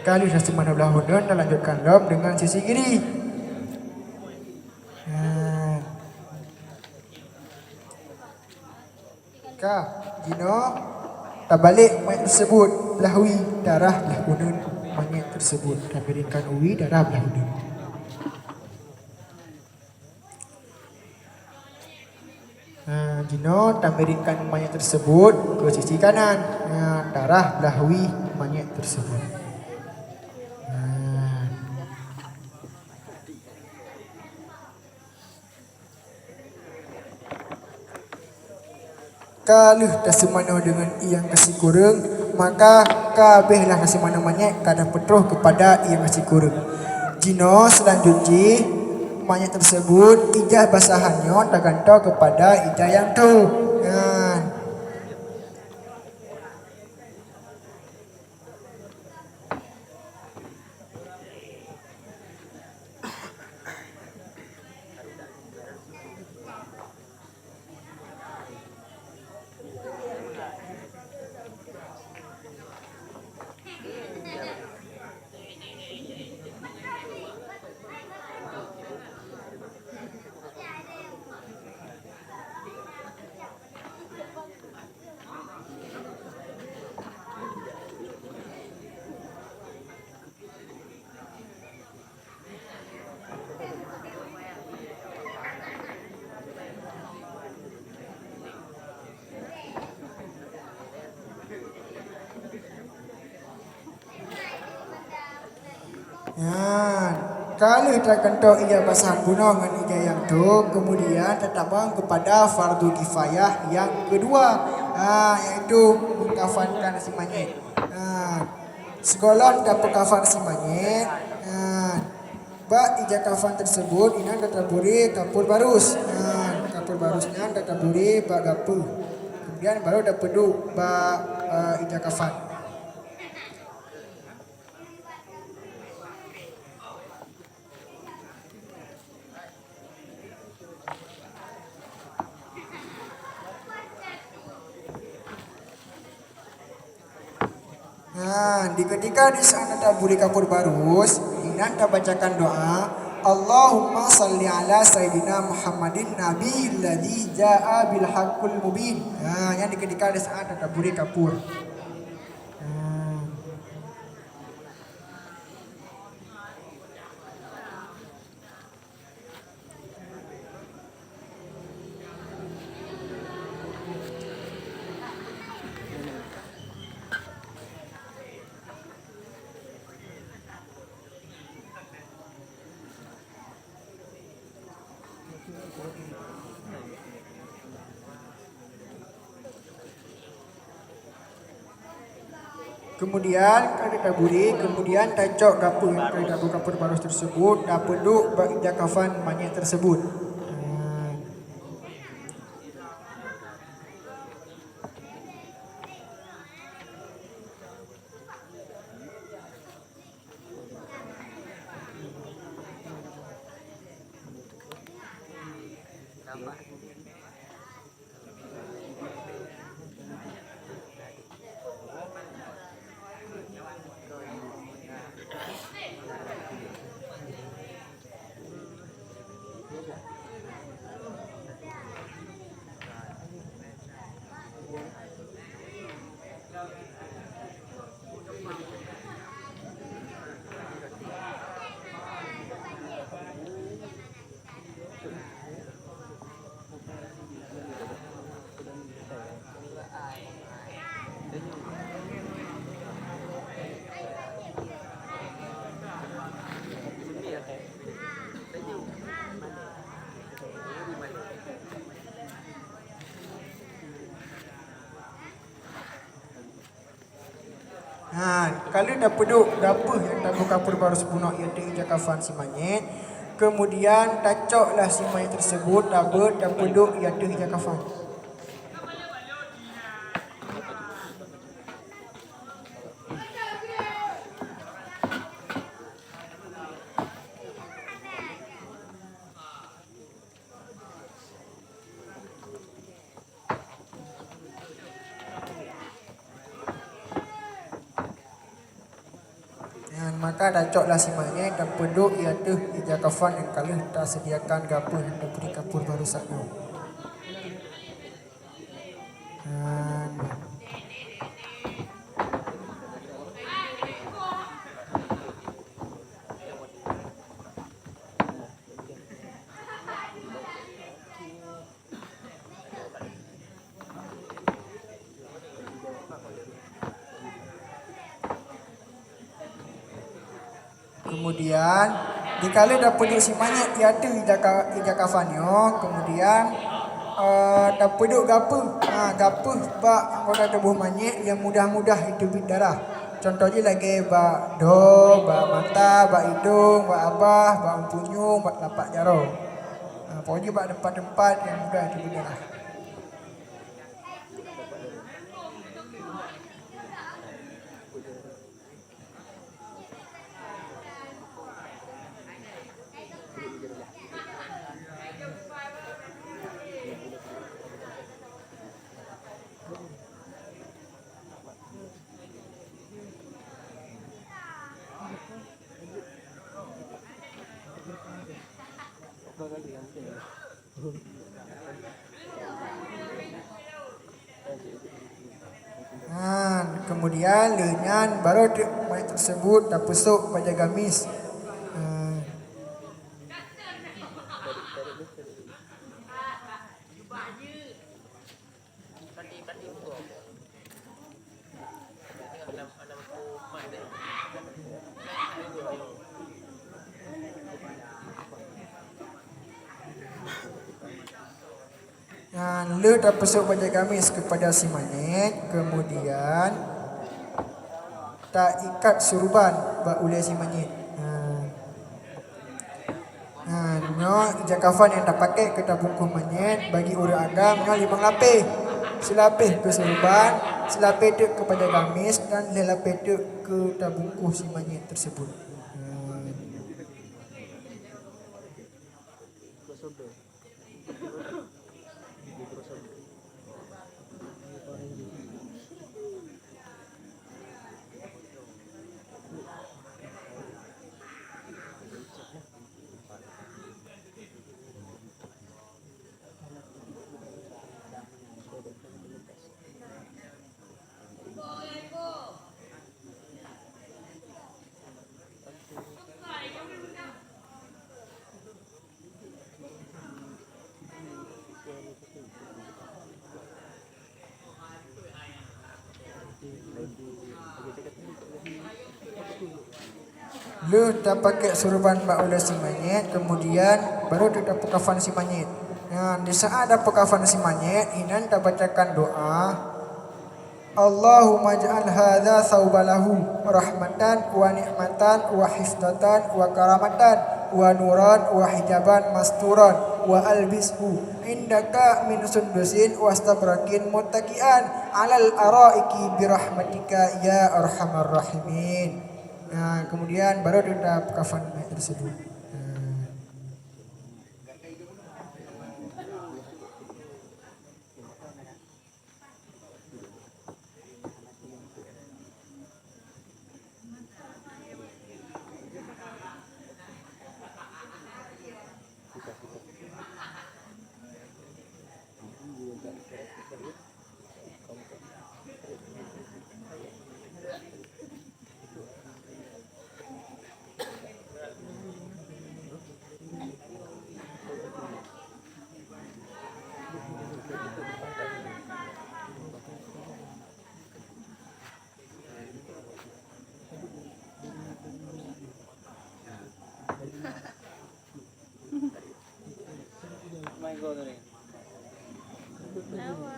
Kali dah semana belah unun terlanjutkan lom dengan sisi kiri. Jino tak balik mayat tersebut lahui darah belah unun mayat tersebut dan berikan uwi darah belah unun. Jino tak berikan mayat tersebut ke sisi kanan, darah belah uwi mayat tersebut. Kalau dah semana dengan yang kasih kurung, maka kabehlah dah semana mayat kadang petruh kepada yang kasih kurung. Jino selanjutnya mayat tersebut ijah basahannya tak gantung kepada ijah yang tu. Kalau tak kentok ia basahan guna dengan ijah yang tu, kemudian tetap kepada fardu kifayah yang kedua, iaitu mengkafankan si mayit. Sekolah dapat kafan si mayit. Bak ijah kafan tersebut ina databuri kapur barus. Kapur barusnya databuri bak gapu. Kemudian baru dapat peduk bak ijah kafan. Di ketika di sana taburi kapur barus, ina bacakan doa, Allahumma salli ala Sayyidina Muhammadin Nabi alladhi ja'a bil haqqul mubin. Yang di ketika di sana taburi kapur. Kemudian kali taburi, kemudian tacok kapur kali kapur barus tersebut, dah peduk bak ijah kafan mayat tersebut. Kalau dah peduk dapur yang tabur kapur baru sebunak ia ija kafan si manyet. Kemudian tacoklah si mayat tersebut tabur dan peduk ia ija kafan. Maka dacoklah si mayat dan peduk ia ija kafan yang kalau tak sediakan gapur dan beri kapur baru satu. Kemudian dikala dah peduk si mayat ia ada ija kafannya. Kemudian dah peduk gapa bak anggota tubuh mayat yang mudah-mudah itu darah. Contohnya lagi bak do, bak mata, bak hidung, bak abah, bak empunyung, bak lapak jaro. Pokoknya bak tempat-tempat yang mudah itu darah. Kemudian lengan baru mayat tersebut dah pesuk pada gamis. Lu dah pesuk pada gamis kepada si mayat. Kemudian tak ikat surban bak oleh si mayat. Ija kafan yang tak pakai ke tabungkuh mayat bagi orang agam 5 lapis. Selapis ke surban, selapis tu kepada gamis dan selapis tu ke tabungkuh si mayat tersebut. Lu dah pakai surban bak oleh si mayat. Kemudian baru dia dapat kafan si mayat. Di saat dapat kafan si mayat, Inan dah bacakan doa, Allahumma ja'al hadha thawbalahu rahmatan wa ni'matan wa hifdatan wa karamatan wa nuran wa hijaban masturan wa albishu indaka min sundusin wa stabrakin muttaqian alal araiki birahmatika ya arhamar rahimin. Kemudian baru dia kafan tersebut. Lawa.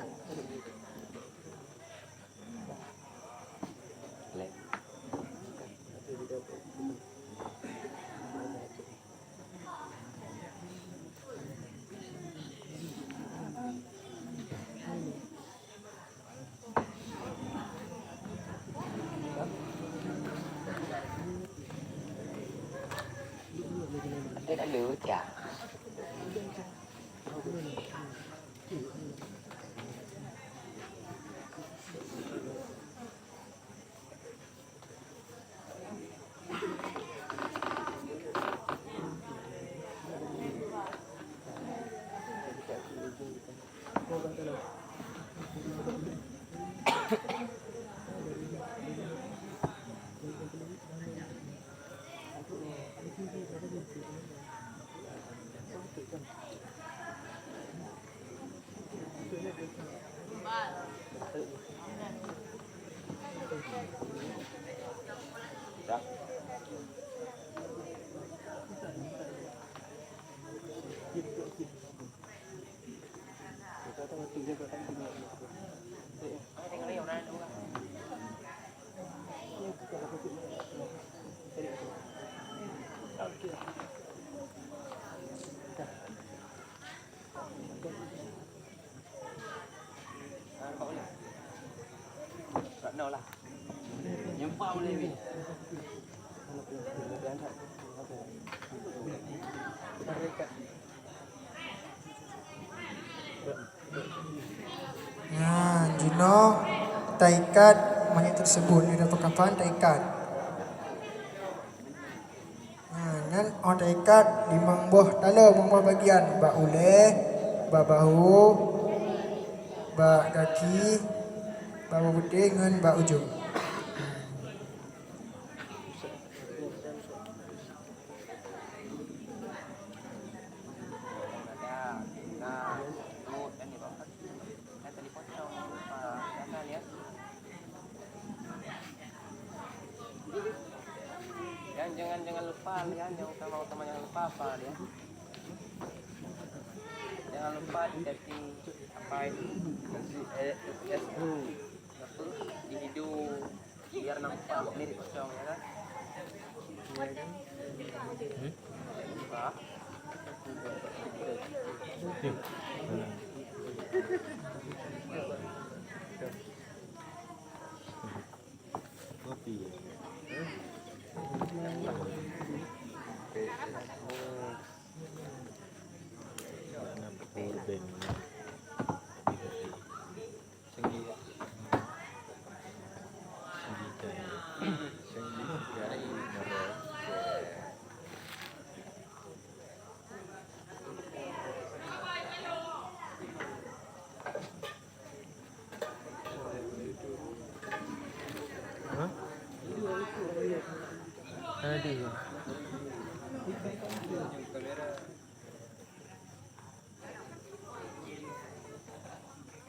Nah, Jino taikat monyet tersebut di dapat kapan taikat. Nah, nan on taikat limang buah tala, limang buah bagian, bak uleh, bak bahu, bak kaki, bak putih dengan bak ujung. Jangan lupa ya, yang utama jangan lupa apa ya. Jangan lupa di apa itu di hidung biar nampak mirip pocong ya kan.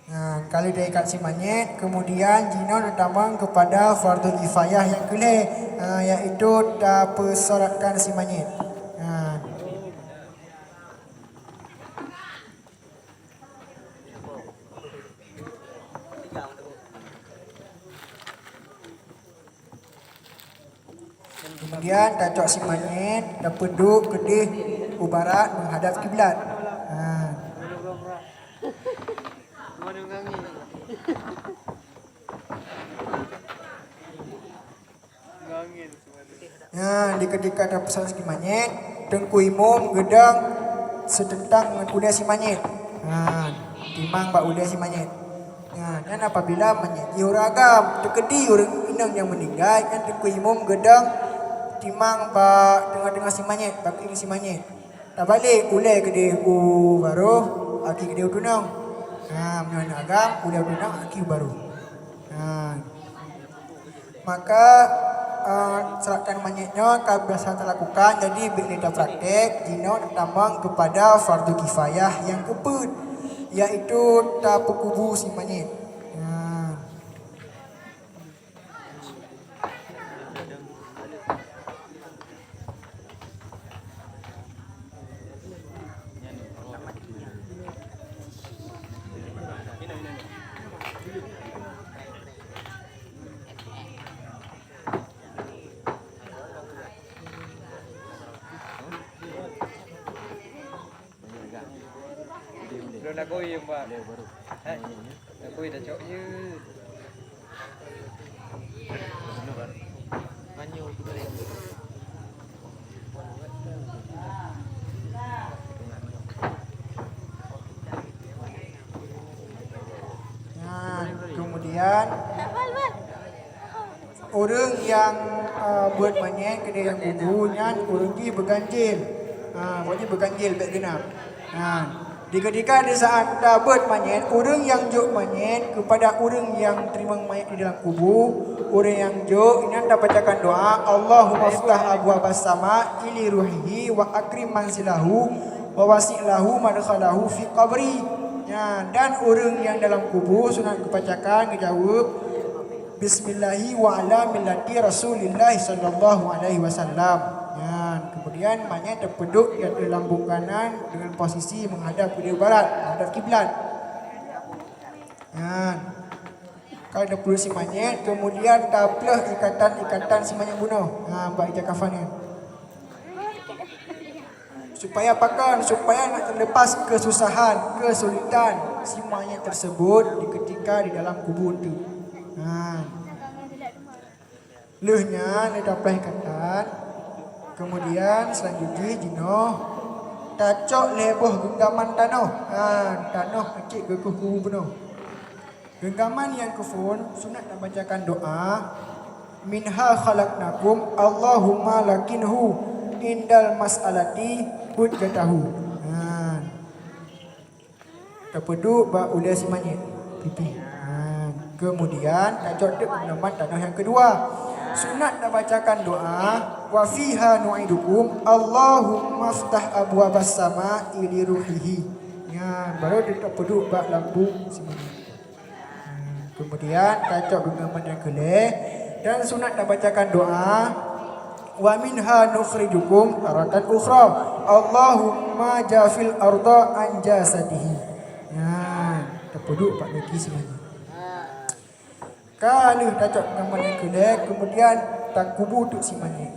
Nah, kali taikat si monyet, kemudian Jino datang kepada fardu kifayah yang kelih, yaitu persolatkan si monyet. Nah, kemudian tajuk si monyet dapat duduk kedih ubarat menghadap kiblat. Nah, nah, di ketika ada pesan si monyet, Tengku Imum gedang setentang dengan udah si monyet. Nah, timang bak udah si monyet. Nah, dan apabila monyet uragam terkedi orang inang yang meninggal, kan Tengku Imum gedang timang bak dengar si monyet, bak ini si monyet. Tak balik ulai kedih baru, aki kedih tunang. Nah, menyoal agam ulai tunang aki baru. Nah, maka serahkan monyetnya kebiasaan terlakukan, jadi bila kita praktek Jino tambang kepada fardu kifayah yang keput, yaitu tak perkubu si monyet. Belum nak koi yang pak. Nak koi dah cok je. Manyu tu boleh. kemudian orang yang buat manyet kedai yang kubunya orang pergi berganjil. Wajib berganjil beg genap. Ketika di saat dapat manyet, orang yang juk manyet kepada orang yang terima mayat di dalam kubur, orang yang juk ini anda bacakan doa, Allahumma ftah abwaabas sama ili ruhihi wa akrim manzilahu wa wasi' lahu madkhalahu fi qabri. Ya, dan orang yang dalam kubur sunat kebacakan dijawab Bismillahi wa ala millati Rasulillah sallallahu alaihi wasallam. Ya, kemudian mayat terpeduk di atas lambung kanan dengan posisi menghadap ke barat, menghadap kiblat. Ya. Kalau dah puluh si mayat, kemudian taplah ikatan si mayat bunuh. Buat ijaz kafan ni. Supaya apakan? Supaya nak terlepas kesusahan, kesulitan si mayat tersebut ketika di dalam kubur tu. Lehnya dia taplah ikatan. Kemudian selanjutnya jinoh tacok leboh genggaman tanah. Tanah kecil ke kubur penuh. Genggaman yang kufun sunat nak bacakan doa minha khalaqnakum Allahumma lakinhu indal mas'alati hujjatahu. Terpeduk ba ulah si manyet pipi. Kemudian tacok genggaman tanah yang kedua. Sunat nak bacakan doa wa fiha nu'idukum Allahumma ftah abwaabas sama ili ruhihi. Ya, baru dia terpeduk bak lampu semua. Kemudian tacok genggaman yang kelih dan sunat nak bacakan doa wa minha nukhrijukum taratan ukhra Allahumma jafil arda an jasadihi. Ya, terpeduk bak lagi semuanya. Kalau tacok genggaman yang kelih, kemudian tak kubur tu si mayat.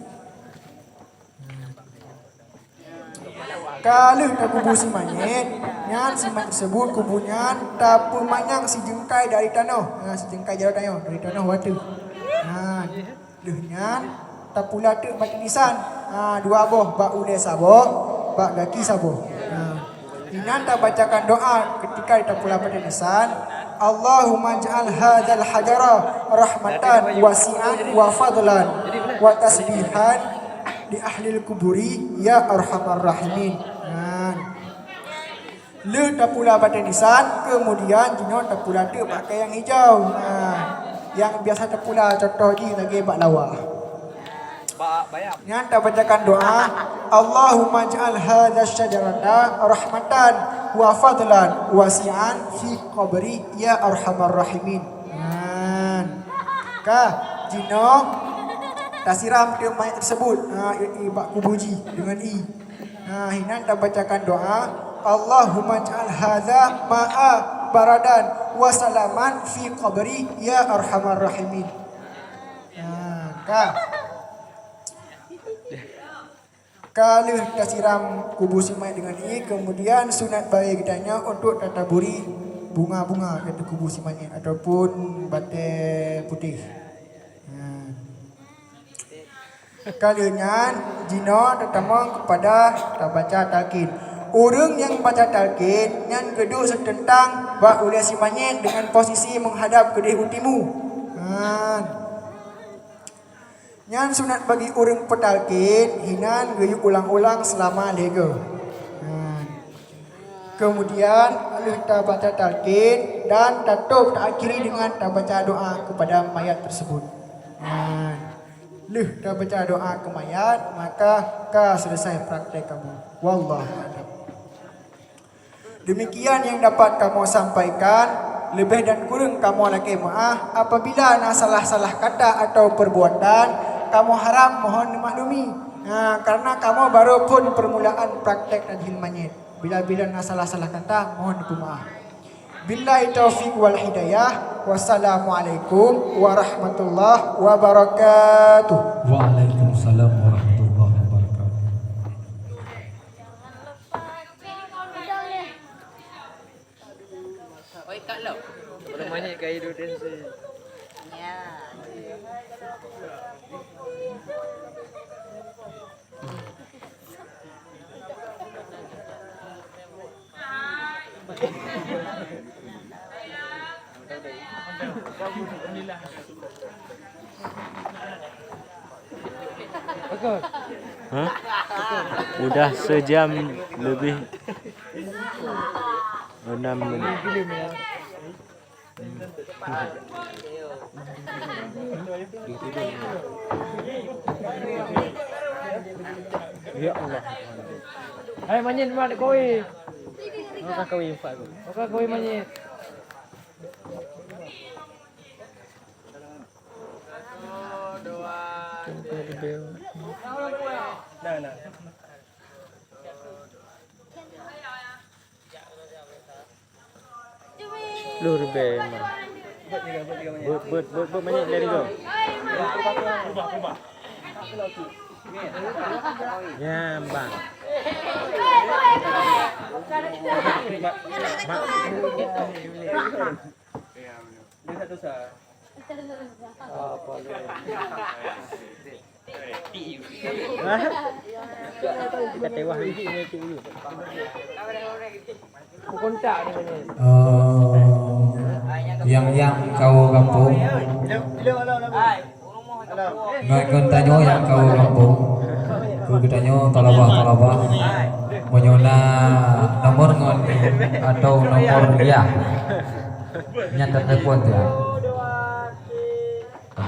Kalau tak kubur si mayat, nyan si mayat tersebut kuburnya tak pemanyang si jengkai dari tanah. Si jengkai jalan dari tanah waktu. Lehnya tak pula tu mati lisan. Dua boh bak ulai sabok, bak gaki sabok. Inan tak bacakan doa ketika tak pula pada lisan. Allahumma ja'al hadzal hajara rahmatan wasi'an wa fadlan wa tasbihan di ahli kuburi ya arhamar rahimin. Le tak pula pada lisan, kemudian jino tak pula tu pakai yang hijau. Yang biasa tak pula contoh ni lagi bak lawa. Yang tak bacakan doa Allahumma ja'al hadzal syajarata rahmatan wa fadlan wasi'an fi qabri ya arhamar rahimin. Jino tasiram dia mayat tersebut bak kubuji dengan i. Hinan tak bacakan doa Allahumma ja'al hadza ma'a baradan wa salaman fi qabri ya arhamar rahimin. Kalau kita siram kubur si mayat dengan ini, kemudian sunat bagi kitanya untuk tataburi bunga-bunga kata kubur si mayat ataupun batik putih. Kalinya jino tertamang kepada baca talqin. Orang yang baca talqin yang kedua setentang bak ulah si mayat dengan posisi menghadap ke depan utimu. Yang sunat bagi orang petalkin hinan gayuk ulang-ulang selama lega. Kemudian kita baca talqin dan tutup tak akhiri dengan tak baca doa kepada mayat tersebut. Kita baca doa ke mayat, maka selesai praktek kamu. Wallahu a'lam. Demikian yang dapat kamu sampaikan. Lebih dan kurang kamu lagi maaf apabila ada salah-salah kata atau perbuatan, kamu harap mohon dimaklumi. Karena kamu baru pun permulaan praktek tajhil mayit. Bila-bila ada salah-salah kata, mohon dimaaf. Billahi taufiq wal hidayah. Wassalamualaikum warahmatullahi wabarakatuh. Waalaikumsalam warahmatullahi wabarakatuh. Oi Kak Lau. Belum banyak kaido dancer. Ya. Hah? Udah sejam lebih 6 menit. Ya Allah. Hai manyin mak koi. Maka koi pak. Maka koi manyin. Nah. Lur be mah. Buat banyak dari go. Ya, Bang. Yang kau kampung nggak ikut tanya yang kau kampung ku tanya talabah menyona nomor ngon atau nomor ya nyata telepon ya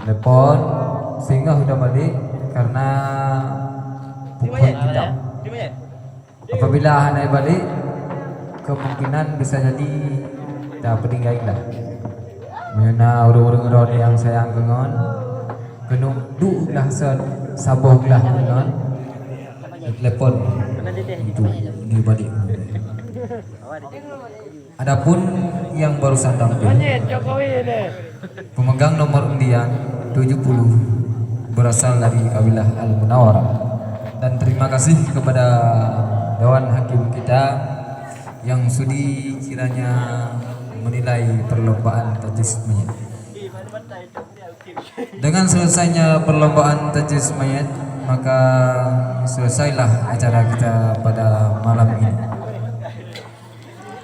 telepon sehingga sudah balik karena pukul kita apabila hanai balik kemungkinan bisa jadi dah peninggal lah menyona urung-urung yang sayang kengon kenung du lah sabok lah kengon telepon itu di balik. Adapun yang barusan tampil pemegang nomor undian 70 berasal dari kabilah Al-Munawwarah dan terima kasih kepada Dewan Hakim kita yang sudi kiranya menilai perlombaan tajwid mayat. Dengan selesainya perlombaan tajwid mayat, maka selesailah acara kita pada malam ini.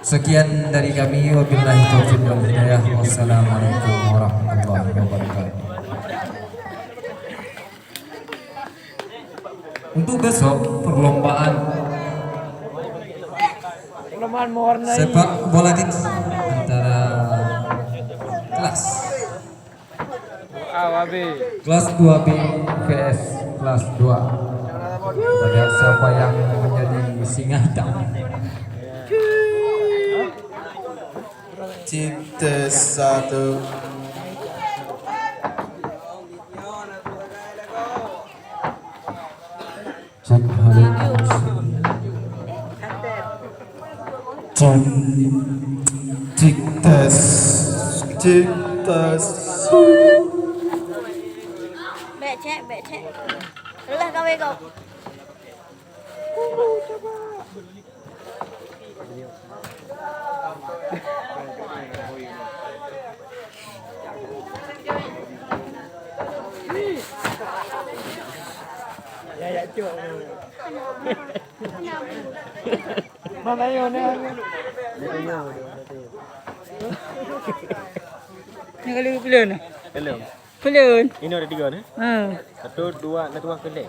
Sekian dari kami, wabillahi taufiq wal hidayah. Wassalamualaikum warahmatullahi wabarakatuh. Untuk besok perlombaan sepak bola antara kelas 2B vs kelas 2. Pada siapa yang menjadi singa hitam? Cinta satu. Cek tes. Becek. Udah kau ego. Ya cuk. Mana yo ne? Ni kalau belum. Belum. Ini ada 3 nih. 1, 2, 1 kelek.